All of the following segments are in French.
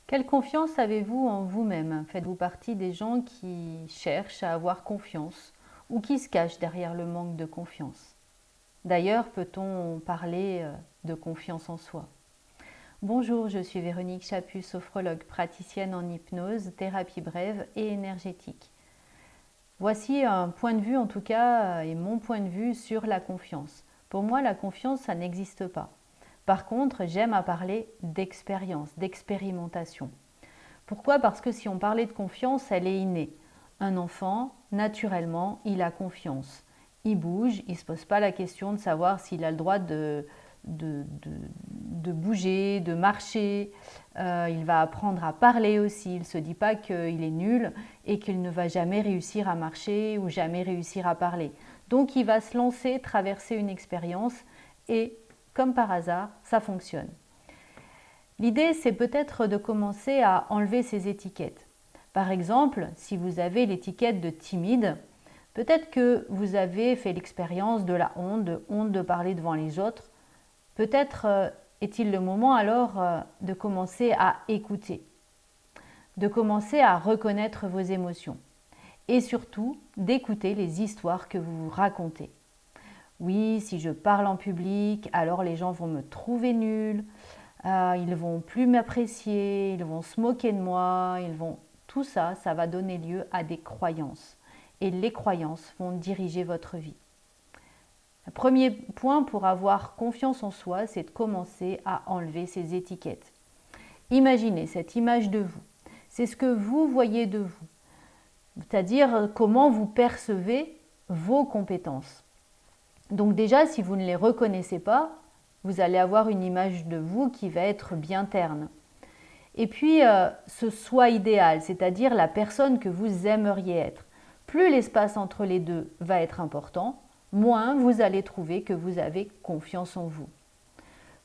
Quelle confiance avez-vous en vous-même? Faites-vous partie des gens qui cherchent à avoir confiance ou qui se cachent derrière le manque de confiance? D'ailleurs, peut-on parler de confiance en soi? Bonjour, je suis Véronique Chaput, sophrologue, praticienne en hypnose, thérapie brève et énergétique. Voici un point de vue en tout cas et mon point de vue sur la confiance. Pour moi, la confiance, ça n'existe pas. Par contre, j'aime à parler d'expérience, d'expérimentation. Pourquoi? Parce que si on parlait de confiance, elle est innée. Un enfant, naturellement, il a confiance. Il bouge, il ne se pose pas la question de savoir s'il a le droit de bouger, de marcher. Il va apprendre à parler aussi. Il ne se dit pas qu'il est nul et qu'il ne va jamais réussir à marcher ou jamais réussir à parler. Donc il va se lancer, traverser une expérience et, comme par hasard, ça fonctionne. L'idée, c'est peut-être de commencer à enlever ces étiquettes. Par exemple, si vous avez l'étiquette de timide, peut-être que vous avez fait l'expérience de la honte de parler devant les autres. Peut-être est-il le moment alors de commencer à écouter, de commencer à reconnaître vos émotions et surtout d'écouter les histoires que vous vous racontez. Oui, si je parle en public, alors les gens vont me trouver nulle. Ils vont plus m'apprécier, ils vont se moquer de moi, tout ça, ça va donner lieu à des croyances. Et les croyances vont diriger votre vie. Le premier point pour avoir confiance en soi, c'est de commencer à enlever ces étiquettes. Imaginez cette image de vous. C'est ce que vous voyez de vous, c'est-à-dire comment vous percevez vos compétences. Donc déjà, si vous ne les reconnaissez pas, vous allez avoir une image de vous qui va être bien terne. Et puis, ce soi idéal, c'est-à-dire la personne que vous aimeriez être. Plus l'espace entre les deux va être important, moins vous allez trouver que vous avez confiance en vous.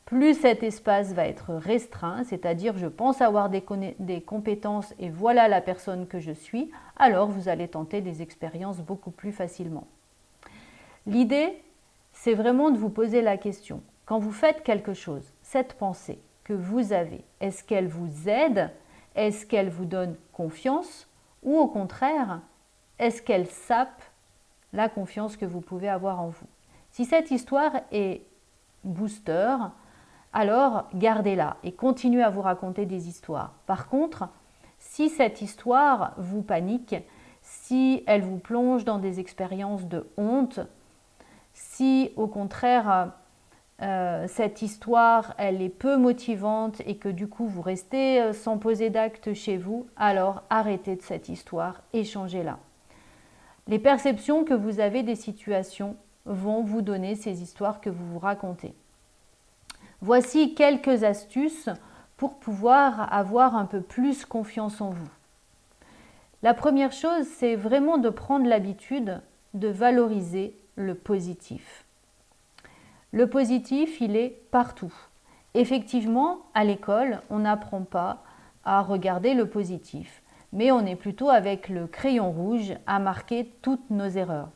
Plus cet espace va être restreint, c'est-à-dire je pense avoir des compétences et voilà la personne que je suis, alors vous allez tenter des expériences beaucoup plus facilement. L'idée, c'est vraiment de vous poser la question. Quand vous faites quelque chose, cette pensée que vous avez, est-ce qu'elle vous aide? Est-ce qu'elle vous donne confiance? Ou au contraire, est-ce qu'elle sape la confiance que vous pouvez avoir en vous? Si cette histoire est booster, alors gardez-la et continuez à vous raconter des histoires. Par contre, si cette histoire vous panique, si elle vous plonge dans des expériences de honte, si au contraire cette histoire elle est peu motivante et que du coup vous restez sans poser d'acte chez vous, alors arrêtez de cette histoire et changez-la. Les perceptions que vous avez des situations vont vous donner ces histoires que vous vous racontez. Voici quelques astuces pour pouvoir avoir un peu plus confiance en vous. La première chose, c'est vraiment de prendre l'habitude de valoriser le positif. Le positif, il est partout. Effectivement, à l'école, on n'apprend pas à regarder le positif, mais on est plutôt avec le crayon rouge à marquer toutes nos erreurs.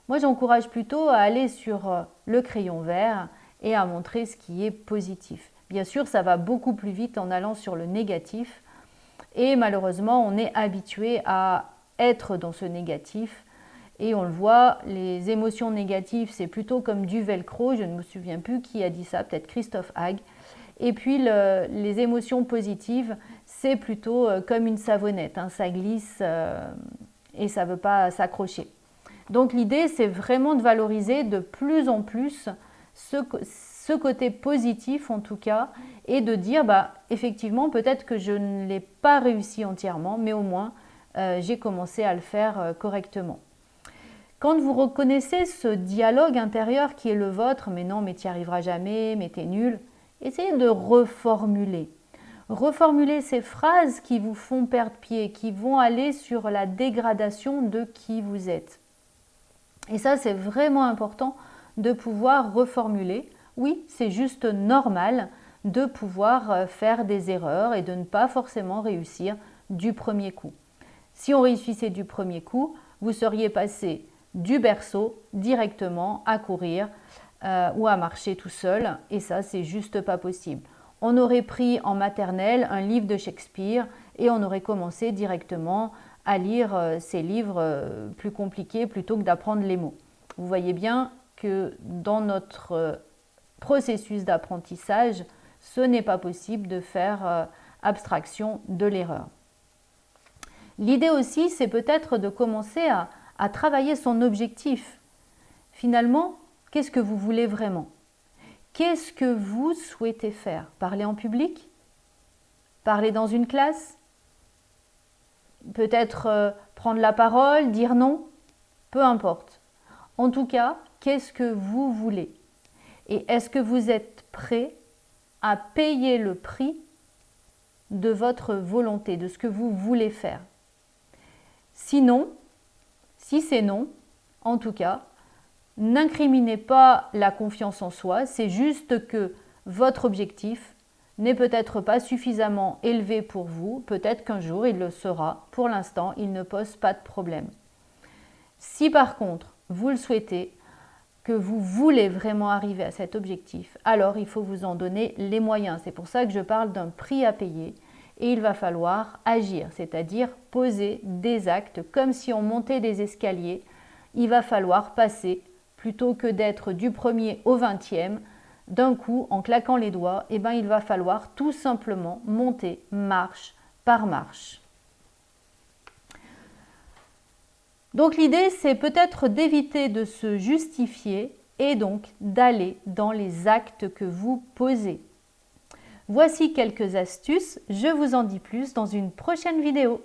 Moi, j'encourage plutôt à aller sur le crayon vert et à montrer ce qui est positif. Bien sûr, ça va beaucoup plus vite en allant sur le négatif et malheureusement, on est habitué à être dans ce négatif. Et on le voit, les émotions négatives, c'est plutôt comme du velcro. Je ne me souviens plus qui a dit ça, peut-être Christophe Hague. Et puis les émotions positives, c'est plutôt comme une savonnette. Ça glisse et ça ne veut pas s'accrocher. Donc l'idée, c'est vraiment de valoriser de plus en plus ce côté positif en tout cas et de dire, effectivement, peut-être que je ne l'ai pas réussi entièrement, mais au moins, j'ai commencé à le faire correctement. Quand vous reconnaissez ce dialogue intérieur qui est le vôtre, mais non, mais tu n'y arriveras jamais, mais t'es nul, essayez de reformuler. Reformuler ces phrases qui vous font perdre pied, qui vont aller sur la dégradation de qui vous êtes. Et ça, c'est vraiment important de pouvoir reformuler. Oui, c'est juste normal de pouvoir faire des erreurs et de ne pas forcément réussir du premier coup. Si on réussissait du premier coup, vous seriez passé du berceau directement à courir ou à marcher tout seul et ça c'est juste pas possible. on aurait pris en maternelle un livre de Shakespeare et on aurait commencé directement à lire ces livres plus compliqués plutôt que d'apprendre les mots. Vous voyez bien que dans notre processus d'apprentissage, ce n'est pas possible de faire abstraction de l'erreur. L'idée aussi, c'est peut-être de commencer à travailler son objectif. Finalement, qu'est-ce que vous voulez vraiment? Qu'est-ce que vous souhaitez faire? Parler en public? Parler dans une classe? Peut-être prendre la parole, dire non? Peu importe. En tout cas, qu'est-ce que vous voulez? Et est-ce que vous êtes prêt à payer le prix de votre volonté, de ce que vous voulez faire? Sinon, si c'est non, en tout cas, n'incriminez pas la confiance en soi, c'est juste que votre objectif n'est peut-être pas suffisamment élevé pour vous, peut-être qu'un jour il le sera, pour l'instant il ne pose pas de problème. Si par contre vous le souhaitez, que vous voulez vraiment arriver à cet objectif, alors il faut vous en donner les moyens. C'est pour ça que je parle d'un prix à payer et il va falloir agir, c'est-à-dire poser des actes comme si on montait des escaliers. Il va falloir passer, plutôt que d'être du 1er au 20e, d'un coup, en claquant les doigts, il va falloir tout simplement monter marche par marche. Donc l'idée, c'est peut-être d'éviter de se justifier et donc d'aller dans les actes que vous posez. Voici quelques astuces, je vous en dis plus dans une prochaine vidéo.